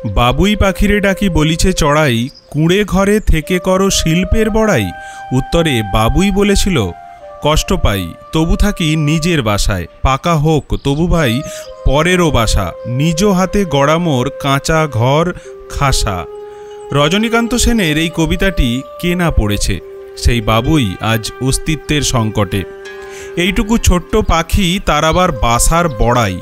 বাবুই পাখিরে ডাকি বলিছে চড়াই, কুঁড়ে ঘরে থেকে করো শিল্পের বড়াই। উত্তরে বাবুই বলেছিল, কষ্ট পাই তবু থাকি নিজের বাসায়, পাকা হোক তবু ভাই পরেরও বাসা, নিজ হাতে গড়া মোর কাঁচা ঘর খাসা। রজনীকান্ত সেনের এই কবিতাটি কে না পড়েছে? সেই বাবুই আজ অস্তিত্বের সংকটে। এইটুকু ছোট্ট পাখি তার আবার বাসার বড়াই।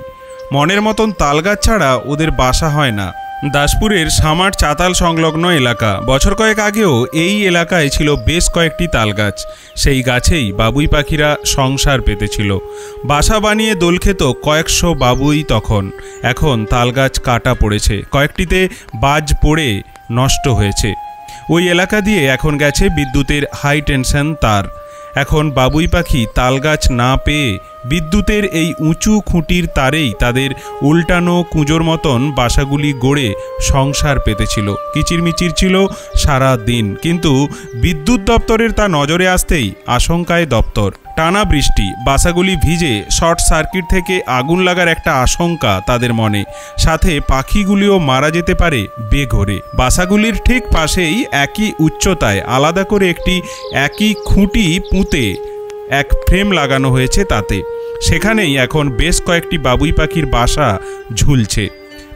মনের মতন তালগাছ ছাড়া ওদের বাসা হয় না। দাসপুরের সামার চাতাল সংলগ্ন এলাকা। বছর কয়েক আগেও এই এলাকায় ছিল বেশ কয়েকটি তালগাছ। সেই গাছেই বাবুই পাখিরা সংসার পেতেছিল। বাসা বানিয়ে দোল খেত কয়েকশো বাবুই তখন। এখন তালগাছ কাটা পড়েছে, কয়েকটিতে বাজ পড়ে নষ্ট হয়েছে। ওই এলাকা দিয়ে এখন গেছে বিদ্যুতের হাই টেনশন তার। এখন বাবুই পাখি তালগাছ না পেয়ে বিদ্যুতের এই উঁচু খুঁটির তারেই তাদের উল্টানো কুঁজোর মতন বাসাগুলি গড়ে সংসার পেতেছিল। কিচিরমিচির ছিল সারা দিন, কিন্তু বিদ্যুৎ দপ্তরের তা নজরে আসতেই আশঙ্কায় দপ্তর। টানা বৃষ্টি, বাসাগুলি ভিজে শর্ট সার্কিট থেকে আগুন লাগার একটা আশঙ্কা তাদের মনে। সাথে পাখিগুলিও মারা যেতে পারে বেঘোরে। বাসাগুলির ঠিক পাশেই একই উচ্চতায় আলাদা করে একটি একই খুঁটি পুঁতে এক ফ্রেম লাগানো হয়েছে তাতে। সেখানেই এখন বেশ কয়েকটি বাবুই পাখির বাসা ঝুলছে।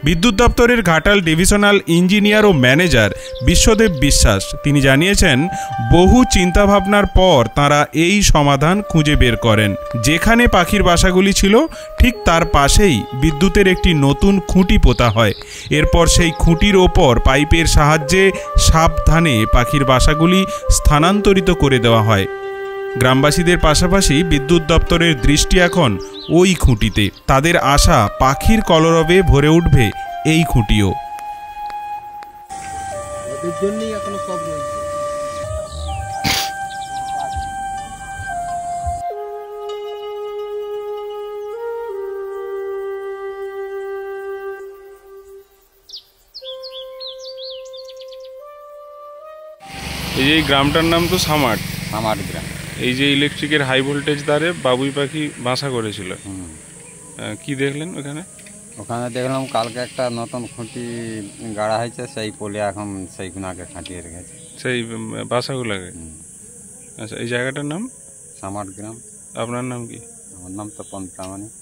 বিদ্যুৎ দপ্তরের ঘাটাল ডিভিশনাল ইঞ্জিনিয়ার ও ম্যানেজার বিশ্বদেব বিশ্বাস তিনি জানিয়েছেন, বহু চিন্তাভাবনার পর তাঁরা এই সমাধান খুঁজে বের করেন। যেখানে পাখির বাসাগুলি ছিল ঠিক তার পাশেই বিদ্যুতের একটি নতুন খুঁটি পোতা হয়। এরপর সেই খুঁটির ওপর পাইপের সাহায্যে সাবধানে পাখির বাসাগুলি স্থানান্তরিত করে দেওয়া হয়। গ্রামবাসীদের পাশাপাশি বিদ্যুৎ দপ্তরের দৃষ্টি এখন ওই খুঁটিতে। তাদের আশা পাখির কলরবে ভরে উঠবে এই খুঁটিও। এই গ্রামটার নাম তো সামার গ্রাম। এই যে ইলেকট্রিকের হাই ভোল্টেজ তারে বাবুই পাখি বাসা করেছিল, কি দেখলেন ওখানে? ওখানে দেখলাম কালকে একটা নতুন খুঁটি গাড়া হয়েছে, সেই পোলে এখন সেইগুলোকে খাটিয়ে রেখেছে, সেই বাসাগুলোকে। আচ্ছা, এই জায়গাটার নাম সামার গ্রাম। আপনার নাম কি? আমার নাম তপন প্রামাণিক।